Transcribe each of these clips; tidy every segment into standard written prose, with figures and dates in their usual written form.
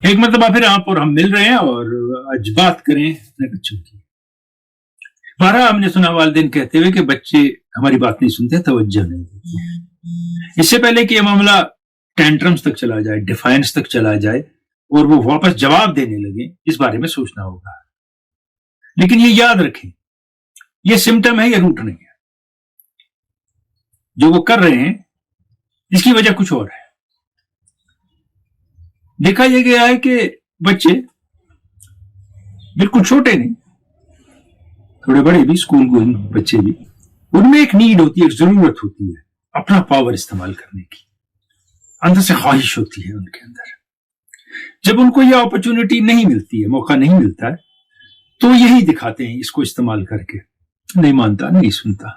एक मतलब फिर आप और हम मिल रहे हैं और आज बात करें अपने बच्चों की। बारह हमने सुना वालिदैन कहते हुए कि बच्चे हमारी बात नहीं सुनते, तवज्जो नहीं देते। इससे पहले कि यह मामला टेंट्रम्स तक चला जाए, डिफाइंस तक चला जाए और वो वापस जवाब देने लगे, इस बारे में सोचना होगा। लेकिन ये याद रखें, ये सिम्टम है, ये रूट नहीं है। जो वो कर रहे हैं इसकी वजह कुछ और है। देखा यह गया है कि बच्चे बिल्कुल छोटे नहीं, थोड़े बड़े भी, स्कूल गोइंग बच्चे भी, उनमें एक नीड होती है, एक जरूरत होती है अपना पावर इस्तेमाल करने की। अंदर से ख्वाहिश होती है उनके अंदर। जब उनको यह अपॉर्चुनिटी नहीं मिलती है, मौका नहीं मिलता है, तो यही दिखाते हैं इसको इस्तेमाल करके। नहीं मानता, नहीं सुनता,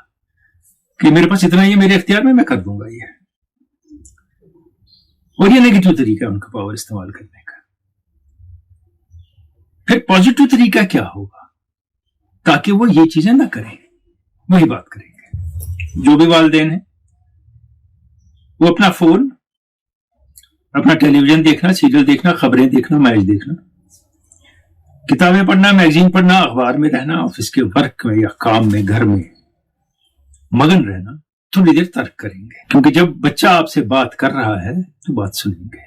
कि मेरे पास इतना ही है, मेरे इख्तियार में, मैं कर दूंगा ये। और ये नेगेटिव तरीका है उनका पावर इस्तेमाल करने का। फिर पॉजिटिव तरीका क्या होगा ताकि वो ये चीजें ना करें, वही बात करेंगे। जो भी वालिदैन है वो अपना फोन, अपना टेलीविजन देखना, सीरियल देखना, खबरें देखना, मैच देखना, किताबें पढ़ना, मैगजीन पढ़ना, अखबार में रहना, ऑफिस के वर्क में या काम में, घर में मगन रहना, थोड़ी देर तर्क करेंगे। क्योंकि जब बच्चा आपसे बात कर रहा है तो बात सुनेंगे।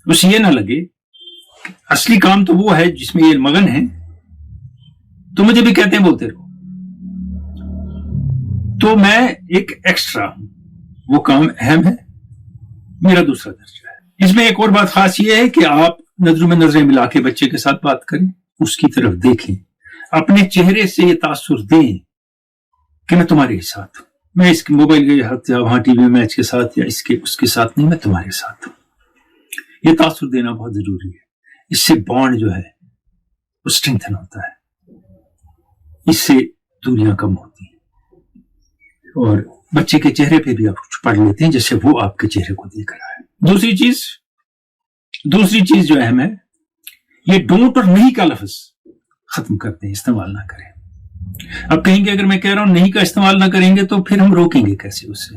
उसे ये ना लगे असली काम तो वो है जिसमें ये मगन है, तो मुझे भी कहते हैं बोलते रहो, तो मैं एक एक्स्ट्रा हूं, वो काम अहम है, मेरा दूसरा दर्जा है। इसमें एक और बात खास ये है कि आप नजरों में नजरें मिला के बच्चे के साथ बात करें, उसकी तरफ देखें, अपने चेहरे से ये तासुर दें कि मैं तुम्हारे साथ हूं, मैं इसके मोबाइल के साथ या वहां टीवी मैच के साथ या इसके उसके साथ नहीं, मैं तुम्हारे साथ हूं। ये तासुर देना बहुत जरूरी है। इससे बॉन्ड जो है वो स्ट्रेंथन होता है, इससे दूरियां कम होती हैं और बच्चे के चेहरे पे भी आप कुछ पढ़ लेते हैं जैसे वो आपके चेहरे को देख रहा है। दूसरी चीज जो अहम है, ये डोंट और नहीं का लफ्ज खत्म करते हैं, इस्तेमाल ना करें। अब कहेंगे अगर मैं कह रहा हूं नहीं का इस्तेमाल ना करेंगे तो फिर हम रोकेंगे कैसे उससे?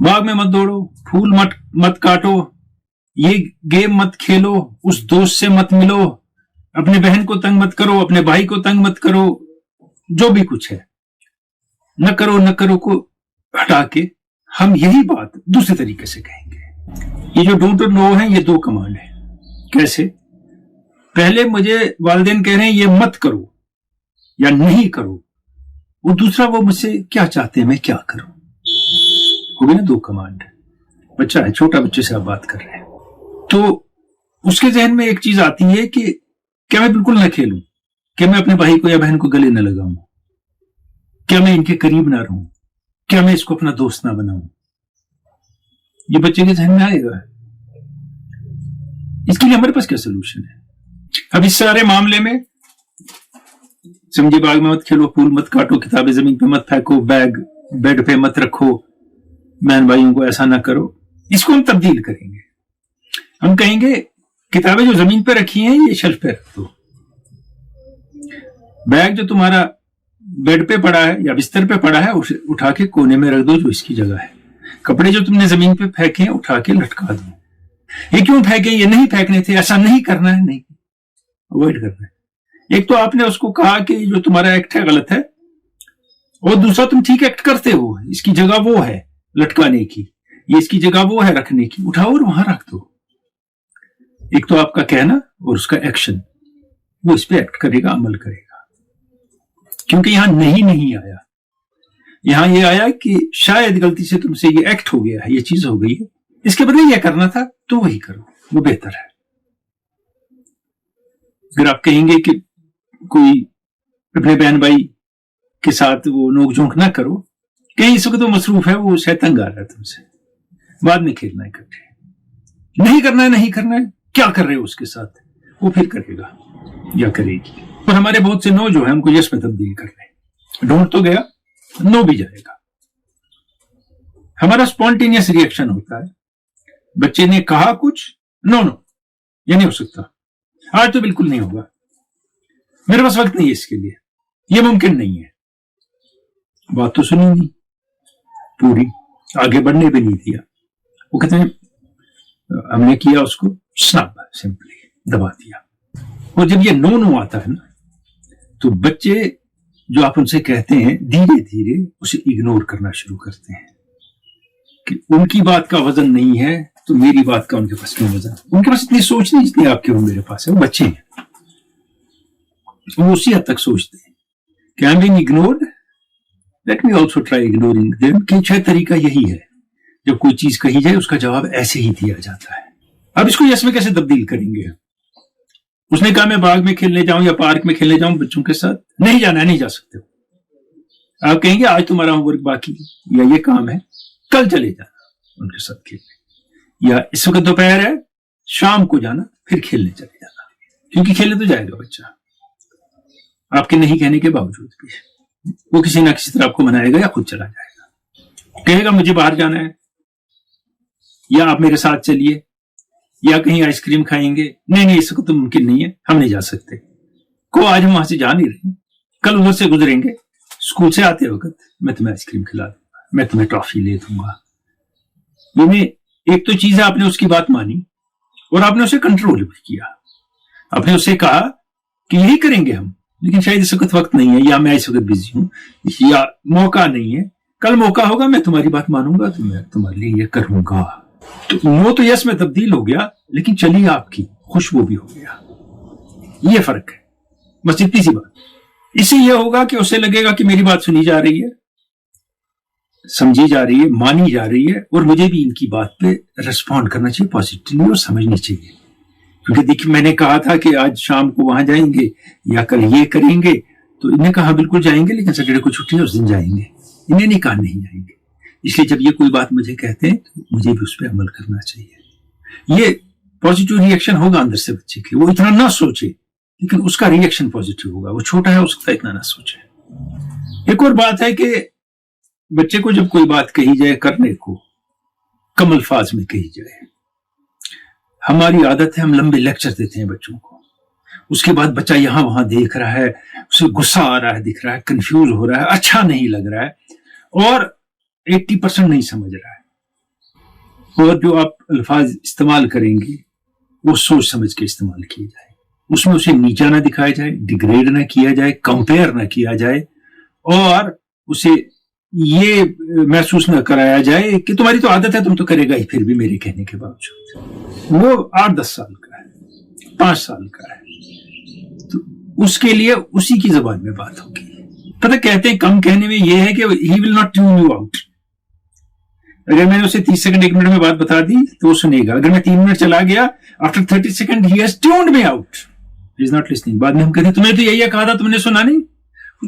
बाग में मत दौड़ो, फूल मत काटो, ये गेम मत खेलो, उस दोस्त से मत मिलो, अपने बहन को तंग मत करो, अपने भाई को तंग मत करो, जो भी कुछ है न करो को हटा के हम यही बात दूसरे तरीके से कहेंगे। ये जो डोंट और नो है, ये दो कमांड है। कैसे? पहले मुझे वालिदैन कह रहे हैं ये मत करो या नहीं करो, वो दूसरा वो मुझसे क्या चाहते हैं मैं क्या करूं। हो गई ना दो कमांड। बच्चा है, छोटा बच्चे से आप बात कर रहे हैं तो उसके जहन में एक चीज आती है कि क्या मैं बिल्कुल ना खेलूं, क्या मैं अपने भाई को या बहन को गले न लगाऊं, क्या मैं इनके करीब ना रहूं, क्या मैं इसको अपना दोस्त ना बनाऊं। ये बच्चे के जहन में आएगा। इसके लिए हमारे पास क्या सोल्यूशन है? अब इस सारे मामले में समझे, बाग में मत खेलो, फूल मत काटो, किताबें जमीन पे मत फेंको, बैग बेड पे मत रखो, बहन भाइयों को ऐसा ना करो, इसको हम तब्दील करेंगे। हम कहेंगे किताबें जो जमीन पे रखी हैं ये शेल्फ पे रख दो, बैग जो तुम्हारा बेड पे पड़ा है या बिस्तर पे पड़ा है उसे उठा के कोने में रख दो जो इसकी जगह है, कपड़े जो तुमने जमीन पे फेंके उठा के लटका दो। ये क्यों फेंके? ये नहीं फेंकने थे, ऐसा नहीं करना है, नहीं, अवॉइड करना है। एक तो आपने उसको कहा कि जो तुम्हारा एक्ट है गलत है, और दूसरा तुम ठीक एक्ट करते हो, इसकी जगह वो है लटकाने की, ये इसकी जगह वो है रखने की, उठाओ और वहां रख दो। एक तो आपका कहना और उसका एक्शन, वो इस पे एक्ट करेगा, अमल करेगा। क्योंकि यहां नहीं आया, यहां ये आया कि शायद गलती से तुमसे ये एक्ट हो गया है, ये चीज हो गई है, इसके बदले ये करना था तो वही करो, वो बेहतर है। अगर आप कहेंगे कि कोई अपने बहन भाई के साथ वो नोक झोंक ना करो, कहीं इस वक्त वो मसरूफ है, वो शायद तंग आ रहा है तुमसे, बाद में खेलना है इकट्ठे, नहीं करना है, क्या कर रहे हो उसके साथ, वो फिर करेगा या करेगी। और हमारे बहुत से नो जो है हमको यस में तब्दील कर रहे हैं। डोंट तो गया, नो भी जाएगा। हमारा स्पॉन्टेनियस रिएक्शन होता है, बच्चे ने कहा कुछ, नो ये नहीं हो सकता, आज तो बिल्कुल नहीं होगा, मेरे पास वक्त नहीं है इसके लिए, ये मुमकिन नहीं है। बात तो सुनी नहीं पूरी, आगे बढ़ने भी नहीं दिया। वो कहते हैं हमने किया उसको स्नब, सिंपली दबा दिया। और जब ये नो आता है ना, तो बच्चे जो आप उनसे कहते हैं धीरे धीरे उसे इग्नोर करना शुरू करते हैं कि उनकी बात का वजन नहीं है तो मेरी बात का उनके पास क्यों वजन। उनके पास इतनी सोच नहीं जितनी आपके और मेरे पास है। वो बच्चे हैं, वो उसी हद तक सोचते हैं कि I am being ignored, let me also try ignoring them. कि शायद तरीका यही है, जब कोई चीज कही जाए उसका जवाब ऐसे ही दिया जाता है। अब इसको यस में कैसे तब्दील करेंगे? उसने कहा मैं बाग में खेलने जाऊं या पार्क में खेलने जाऊं बच्चों के साथ। नहीं जाना है, नहीं जा सकते हो। आप कहेंगे आज तुम्हारा होमवर्क बाकी है या ये काम है, कल चले जाना उनके साथ खेलने, या इस वक्त दोपहर है शाम को जाना फिर खेलने चले जाना। क्योंकि खेलने तो जाएगा बच्चा आपके नहीं कहने के बावजूद भी। वो किसी ना किसी तरह आपको मनाएगा या खुद चला जाएगा। कहेगा मुझे बाहर जाना है, या आप मेरे साथ चलिए, या कहीं आइसक्रीम खाएंगे। नहीं इसको तो मुमकिन नहीं है, हम नहीं जा सकते। को आज हम वहां से जा नहीं रहे, कल उधर से गुजरेंगे, स्कूल से आते वक्त मैं तुम्हें आइसक्रीम खिला दूंगा, मैं तुम्हें ट्रॉफी ले दूंगा। एक तो चीज है आपने उसकी बात मानी और आपने उसे कंट्रोल भी किया। आपने उससे कहा कि यही करेंगे हम, लेकिन शायद इस वक्त नहीं है, या मैं इस वक्त बिजी हूं, या मौका नहीं है, कल मौका होगा मैं तुम्हारी बात मानूंगा तो मैं तुम्हारे लिए ये करूंगा। तो नो तो यस में तब्दील हो गया, लेकिन चली आपकी खुशबू भी हो गया। ये फर्क है, बस इतनी सी बात। इससे यह होगा कि उसे लगेगा कि मेरी बात सुनी जा रही है, समझी जा रही है, मानी जा रही है, और मुझे भी इनकी बात पे रिस्पॉन्ड करना चाहिए पॉजिटिवली और समझनी चाहिए। क्योंकि देखिए मैंने कहा था कि आज शाम को वहां जाएंगे या कल ये करेंगे, तो इन्हें कहा बिल्कुल जाएंगे, लेकिन सैटरडे को छुट्टी है उस दिन जाएंगे। इन्हें नहीं कहा नहीं जाएंगे। इसलिए जब ये कोई बात मुझे कहते हैं तो मुझे भी उस पर अमल करना चाहिए। ये पॉजिटिव रिएक्शन होगा अंदर से बच्चे के। वो इतना ना सोचे, लेकिन उसका रिएक्शन पॉजिटिव होगा। वो छोटा है, हो सकता है इतना ना सोचे। एक और बात है कि बच्चे को जब कोई बात कही जाए करने को, कम अल्फाज में कही जाए। हमारी आदत है हम लंबे लेक्चर देते हैं बच्चों को, उसके बाद बच्चा यहां वहां देख रहा है, उसे गुस्सा आ रहा है, दिख रहा है, कंफ्यूज हो रहा है, अच्छा नहीं लग रहा है, और 80% नहीं समझ रहा है। और जो आप अल्फाज इस्तेमाल करेंगे वो सोच समझ के इस्तेमाल किए जाए। उसमें उसे नीचा ना दिखाया जाए, डिग्रेड ना किया जाए, कंपेयर ना किया जाए, और उसे ये महसूस ना कराया जाए कि तुम्हारी तो आदत है, तुम तो करेगा ही फिर भी मेरे कहने के बावजूद। वो 8-10 साल का है, 5 साल का है, तो उसके लिए उसी की जबान में बात होगी। पता कहते हैं कम कहने में यह है कि he will not tune you out. अगर मैंने उसे 30 सेकंड 1 मिनट में बात बता दी तो वो सुनेगा। अगर मैं 3 मिनट चला गया, after 30 second he has tuned me out, he is not listening. बाद में हम कहते तुम्हें तो यही कहा था, तुमने सुना नहीं,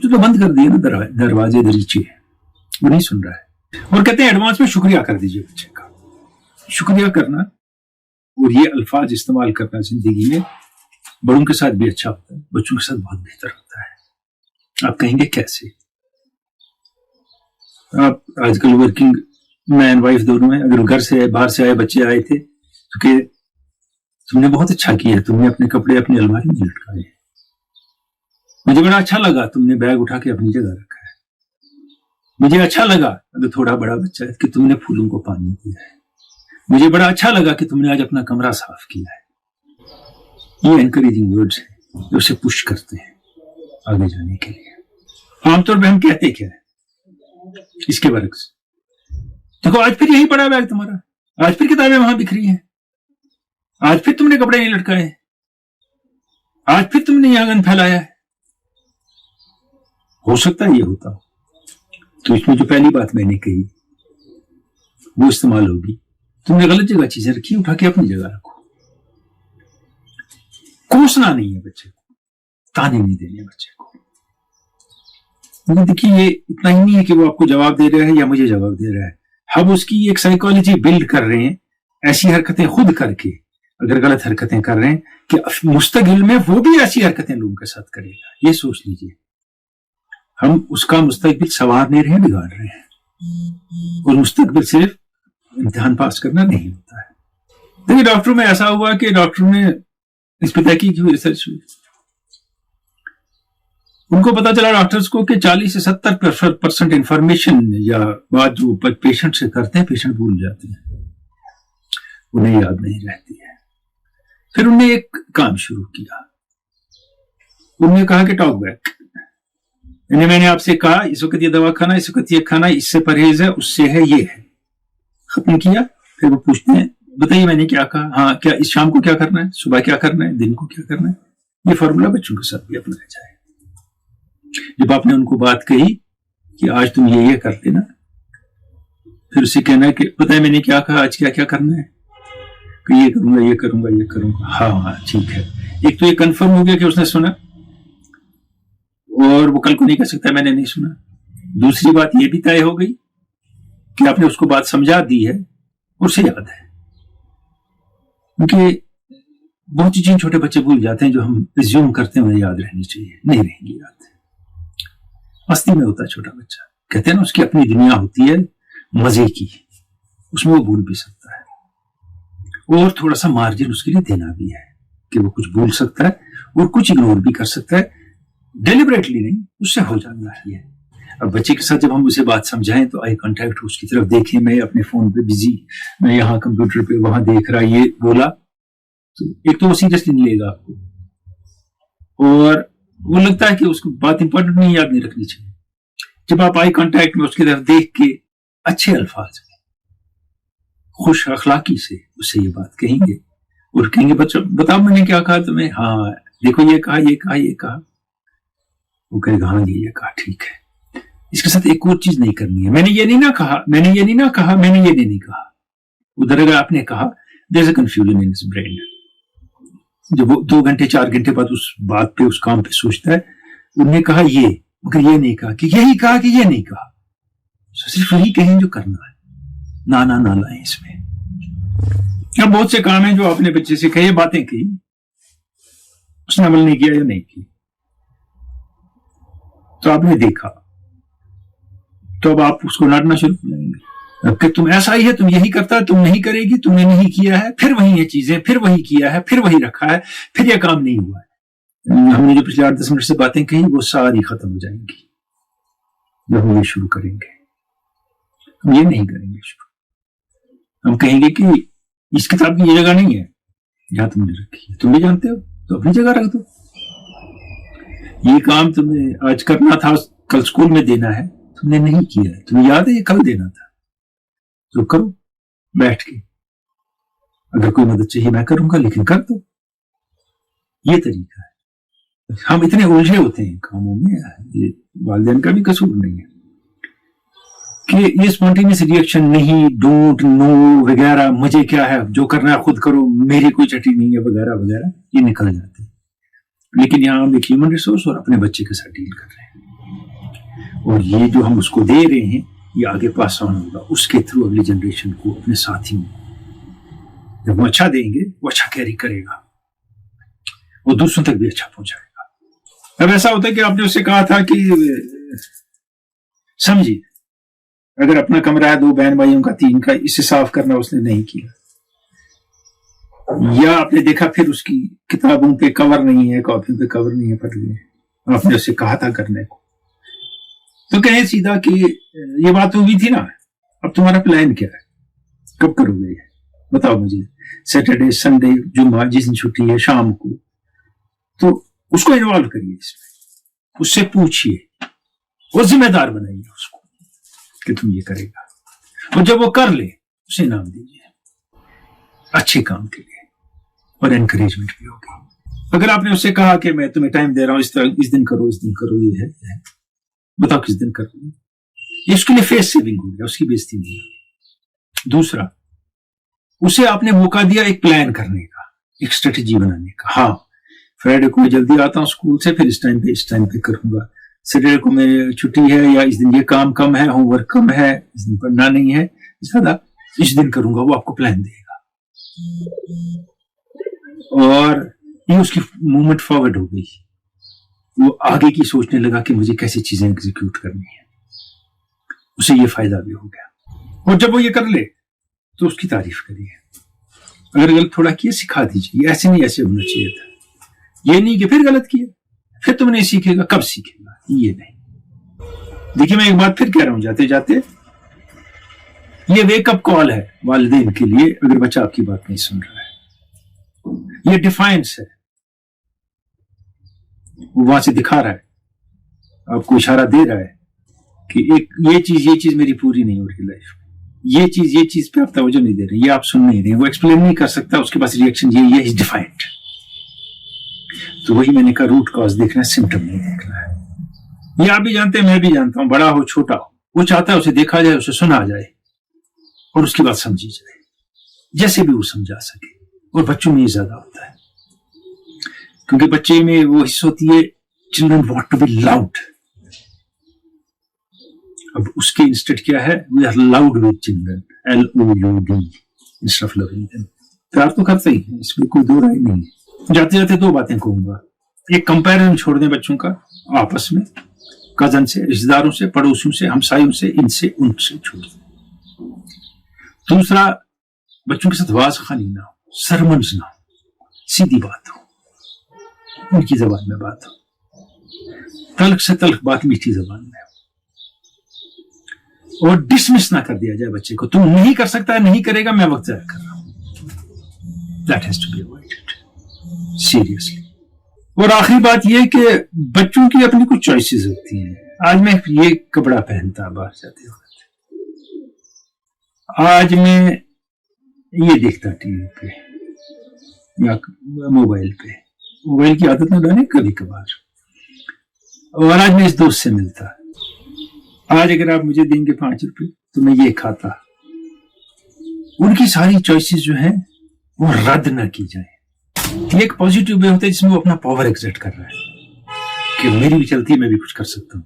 तो बंद कर दिया ना दरवाजे दरीचे, वो नहीं सुन रहा है। और कहते हैं एडवांस में शुक्रिया कर दीजिए बच्चे का। शुक्रिया करना और ये अल्फाज इस्तेमाल करना जिंदगी में बड़ों के साथ भी अच्छा होता है, बच्चों के साथ बहुत बेहतर होता है। आप कहेंगे कैसे? आप आजकल वर्किंग मैन वाइफ दोनों हैं, अगर घर से बाहर से आए बच्चे आए थे तो कि तुमने बहुत अच्छा किया, तुमने अपने कपड़े अपनी अलमारी में लटकाए, मुझे बड़ा अच्छा लगा तुमने बैग उठा के अपनी जगह रखा है, मुझे अच्छा लगा अगर थोड़ा बड़ा बच्चा है कि तुमने फूलों को पानी दिया है, मुझे बड़ा अच्छा लगा कि तुमने आज अपना कमरा साफ किया है। ये एनकरेजिंग वर्ड्स हैं जो उसे पुश करते हैं आगे जाने के लिए। आमतौर पर हम कहते क्या है इसके बरक्स, देखो आज फिर यही पड़ा बैग तुम्हारा, आज फिर किताबें वहां बिखरी हैं, आज फिर तुमने कपड़े नहीं लटकाए, आज फिर तुमने यहां गंद फैलाया है। हो सकता है ये होता हो, तो इसमें जो पहली बात मैंने कही वो इस्तेमाल होगी। तुमने गलत जगह चीजें रखी, उठा के अपनी जगह रखो। कोसना नहीं है बच्चे को, ताने नहीं देने बच्चे को। देखिए ये इतना ही नहीं है कि वो आपको जवाब दे रहा है या मुझे जवाब दे रहा है, हम उसकी एक साइकोलॉजी बिल्ड कर रहे हैं ऐसी हरकतें खुद करके। अगर गलत हरकतें कर रहे हैं कि मुस्तकिल में वो भी ऐसी हरकतें लोगों के साथ करेगा, ये सोच लीजिए। हम उसका मुस्तकबिल संवार नहीं रहे, बिगाड़ रहे हैं। और मुस्तकबिल सिर्फ इम्तिहान पास करना नहीं होता है। देखिए डॉक्टर में ऐसा हुआ कि डॉक्टर ने इस पर तहकीक हुई, रिसर्च हुई, उनको पता चला डॉक्टर्स को कि 40 से 70% इंफॉर्मेशन या बात जो पेशेंट से करते हैं पेशेंट भूल जाते हैं। उन्हें याद नहीं रहती है। फिर उन्होंने एक काम शुरू किया, उन्होंने कहा कि टॉक बैक, यानी मैंने आपसे कहा इस वक्त ये दवा खाना, इस वक्त ये खाना, इससे परहेज है, उससे है, ये है, खत्म किया। फिर वो पूछते हैं बताइए मैंने क्या कहा, हाँ क्या इस शाम को क्या करना है, सुबह क्या करना है, दिन को क्या करना है। ये फॉर्मूला बच्चों के साथ भी अपनाया जाए। जब आपने उनको बात कही कि आज तुम ये कर लेना, फिर उसे कहना है कि पता है मैंने क्या कहा, आज क्या क्या करना है, कि ये करूंगा ये करूंगा ये करूंगा, हाँ ठीक है। एक तो ये कंफर्म हो गया कि उसने सुना, और वो कल को नहीं कह सकता मैंने नहीं सुना। दूसरी बात ये भी तय हो गई कि आपने उसको बात समझा दी है, उसे याद है। क्योंकि बहुत सी चीजें छोटे बच्चे भूल जाते हैं जो हम रिज्यूम करते हैं, उन्हें याद रहनी चाहिए, नहीं रहेंगी याद। मस्ती में होता है छोटा बच्चा, कहते हैं ना उसकी अपनी दुनिया होती है मजे की, उसमें वो भूल भी सकता है, और थोड़ा सा मार्जिन उसके लिए देना भी है कि वो कुछ भूल सकता है और कुछ इग्नोर भी कर सकता है, डेलिबरेटली नहीं, उससे हो जाता है। अब बच्चे के साथ जब हम उसे बात समझाएं तो आई कांटेक्ट उसकी तरफ देखें, मैं अपने फोन पे बिजी, मैं यहाँ कंप्यूटर पे वहां देख रहा, ये बोला तो एक तो वो सीरियसली नहीं लेगा आपको, और वो लगता है कि उसको बात इंपॉर्टेंट नहीं, याद नहीं रखनी चाहिए। जब आप आई कांटेक्ट में उसकी तरफ देख के अच्छे अल्फाज में खुश अखलाकी से उससे ये बात कहेंगे और कहेंगे बच्चा बताओ मैंने क्या कहा तुम्हें, हाँ देखो ये कहा ये कहा ये कहा, वो कहेगा हाँ ये कहा ठीक है। इसके साथ एक और चीज नहीं करनी है, मैंने ये नहीं ना कहा, मैंने ये नहीं ना कहा, मैंने ये नहीं कहा। उधर अगर आपने कहा there is a confusion in his brain, जब वो 2 घंटे 4 घंटे बाद उस बात पे उस काम पे सोचता है, उन्होंने कहा ये मगर ये नहीं कहा, कि यही कहा कि ये नहीं कहा। सिर्फ वही कहें जो करना है, ना ना ना लाएं इसमें। क्या बहुत से काम है जो आपने बच्चे से कही, बातें की, उसने अमल नहीं किया या नहीं की, तो आपने देखा, तो अब आप उसको डांटना शुरू कर जाएंगे कि तुम ऐसा ही है, तुम यही करता है, तुम नहीं करेगी, तुमने नहीं किया है, फिर वही है चीजें, फिर वही किया है, फिर वही रखा है, फिर यह काम नहीं हुआ है। हमने जो पिछले 8-10 मिनट से बातें कही वो सारी खत्म हो जाएंगी जब हम ये शुरू करेंगे। हम ये नहीं करेंगे शुरू, हम कहेंगे कि इस किताब की ये जगह नहीं है जहां तुमने रखी है, तुम भी जानते हो तो अपनी जगह रख दो। ये काम तुम्हें आज करना था, कल स्कूल में देना है, तुमने नहीं किया है, तुम्हें याद है ये कल देना था, तो करो बैठ के, अगर कोई मदद चाहिए मैं करूंगा, लेकिन कर दो। ये तरीका है। हम इतने उलझे होते हैं कामों में, ये वालिदैन का भी कसूर नहीं है कि ये स्पॉन्टेनियस रिएक्शन नहीं, डोंट नो वगैरह, मुझे क्या है, जो करना है खुद करो, मेरी कोई चटी नहीं है वगैरह वगैरह, ये निकल जाते हैं। लेकिन यहाँ हम एक ह्यूमन रिसोर्स और अपने बच्चे के साथ डील कर रहे हैं, और ये जो हम उसको दे रहे हैं ये आगे पास ऑन होगा उसके थ्रू अगली जनरेशन को, अपने साथियों को। जब वो अच्छा देंगे वो अच्छा कैरी करेगा, वो दूसरों तक भी अच्छा पहुंचाएगा। अब ऐसा होता है कि आपने उससे कहा था कि समझिए अगर अपना कमरा है 2 बहन भाइयों का 3 का, इसे साफ करना उसने नहीं किया, या आपने देखा फिर उसकी किताबों पे कवर नहीं है, कॉपियों पे कवर नहीं है, फट गए, आपने उससे कहा था करने को, तो कहे सीधा कि ये बात हुई थी ना, अब तुम्हारा प्लान क्या है, कब करोगे ये बताओ मुझे, सैटरडे संडे जुम्मा जिस दिन छुट्टी है शाम को, तो उसको इन्वॉल्व करिए इसमें, उससे पूछिए, वो जिम्मेदार बनाइए उसको कि तुम ये करेगा, और जब वो कर ले उसे इनाम दीजिए अच्छे काम के लिए, और एनकरेजमेंट भी होगी। अगर आपने उससे कहा कि मैं तुम्हें टाइम दे रहा हूं, इस दिन करो, इस दिन करो, ये है, बताओ किस दिन करो, ये उसके लिए फेस सेविंग हो गया, उसकी बेइज्जती नहीं है। दूसरा, उसे आपने मौका दिया एक प्लान करने का, एक स्ट्रेटेजी बनाने का। हाँ फ्राइडे को मैं जल्दी आता हूँ स्कूल से, फिर इस टाइम पे करूंगा, सैटरडे को मेरी छुट्टी है, या इस दिन ये काम कम है, होमवर्क कम है, इस दिन पढ़ना नहीं है ज्यादा, इस दिन करूंगा, वो आपको प्लान देगा, और ये उसकी मूवमेंट फॉरवर्ड हो गई, वो आगे की सोचने लगा कि मुझे कैसी चीजें एग्जीक्यूट करनी है, उसे ये फायदा भी हो गया। और जब वो ये कर ले तो उसकी तारीफ करिए, अगर गलत थोड़ा किया सिखा दीजिए, ऐसे नहीं ऐसे होना चाहिए था, ये नहीं कि फिर गलत किया फिर तुम नहीं सीखेगा, कब सीखेगा, ये नहीं। देखिए मैं एक बात फिर कह रहा हूं जाते जाते, یہ ویک اپ کال ہے والدین کے لیے اگر بچہ آپ کی بات نہیں سن رہا ہے. یہ ڈیفائنس ہے, وہ وہاں سے دکھا رہا ہے, آپ کو اشارہ دے رہا ہے کہ ایک یہ چیز میری پوری نہیں ہو رہی لائف میں, یہ چیز پہ آپ توجہ نہیں دے رہے, یہ آپ سن نہیں رہے, وہ ایکسپلین نہیں کر سکتا, اس کے پاس ریئیکشن یہ از ڈیفائنڈ. تو وہی میں نے کہا روٹ کاز دیکھنا ہے, سمٹم نہیں دیکھنا ہے. یہ آپ بھی جانتے ہیں, میں بھی جانتا ہوں, بڑا ہو چھوٹا ہو, وہ چاہتا ہے اسے دیکھا جائے, اسے سنا جائے اور اس کی بات سمجھی جائے جیسے بھی وہ سمجھا سکے. اور بچوں میں یہ زیادہ ہوتا ہے کیونکہ بچے میں وہ حص ہوتی ہے children want to be loud. اب اس کے انسٹیٹ کیا ہے, we are loud with children, LOUD instead of loving them. پیار تو کرتے ہی ہیں, اس میں کوئی دو رائے نہیں ہے. جاتے جاتے دو باتیں کہوں گا. ایک کمپیرزن چھوڑ دیں بچوں کا آپس میں, کزن سے, رشتے داروں سے, پڑوسیوں سے, ہمسایوں سے, ان سے چھوڑ دیں. دوسرا, بچوں کے ساتھ واضح خانی نہ ہو, سرمنز نہ ہو, سیدھی بات ہو, ان کی زبان میں بات ہو, تلخ سے تلخ بات میٹھی زبان میں ہو, اور ڈسمس نہ کر دیا جائے بچے کو, تم نہیں کر سکتا, نہیں کرے گا, میں وقت ضائع کر رہا ہوں. That has to be avoided seriously. اور آخری بات یہ کہ بچوں کی اپنی کچھ چوائسیز ہوتی ہیں. آج میں یہ کپڑا پہنتا باہر جاتے وقت, آج میں یہ دیکھتا ٹی وی پہ یا موبائل پہ, موبائل کی عادت نہ ڈالیں کبھی کبھار. اور آج میں اس دوست سے ملتا, آج اگر آپ مجھے دیں گے 5 روپے تو میں یہ کھاتا. ان کی ساری چوائسیز جو ہیں وہ رد نہ کی جائیں. یہ ایک پازیٹیو وے ہوتا ہے جس میں وہ اپنا پاور ایکزرٹ کر رہا ہے کہ میری بھی چلتی ہے, میں بھی کچھ کر سکتا ہوں.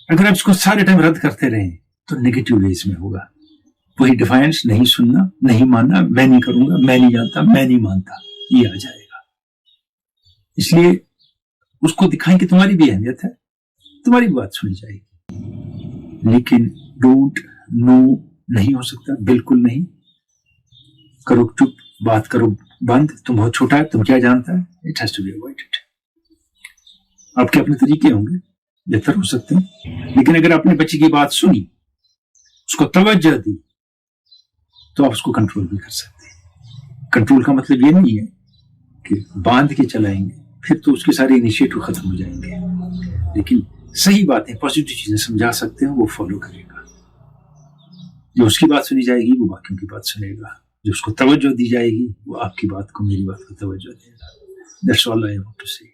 اگر آپ اس کو سارے ٹائم رد کرتے رہیں تو نیگیٹو ویز میں ہوگا. وہی ڈیفائنس, نہیں سننا, نہیں ماننا, میں نہیں کروں گا, میں نہیں جانتا, میں نہیں مانتا, یہ آ جائے گا. اس لیے اس کو دکھائیں کہ تمہاری بھی اہمیت ہے, تمہاری بھی بات سنی جائے گی, لیکن ڈونٹ, نو نہیں ہو سکتا, بالکل نہیں. کرو چپ, بات کرو بند, تم بہت چھوٹا ہے, تم کیا جانتا ہے. It has to be avoided. آپ کے اپنے طریقے ہوں گے, بہتر ہو سکتے ہیں, لیکن اگر آپ نے بچے کی بات سنی, اس کو توجہ دی, تو آپ اس کو کنٹرول بھی کر سکتے ہیں. کنٹرول کا مطلب یہ نہیں ہے کہ باندھ کے چلائیں گے, پھر تو اس کے سارے انیشیٹو ختم ہو جائیں گے, لیکن صحیح باتیں, پازیٹیو چیزیں سمجھا سکتے ہیں, وہ فالو کرے گا. جو اس کی بات سنی جائے گی وہ باقیوں کی بات سنے گا, جو اس کو توجہ دی جائے گی وہ آپ کی بات کو, میری بات کو توجہ دے گا. That's all I want to say.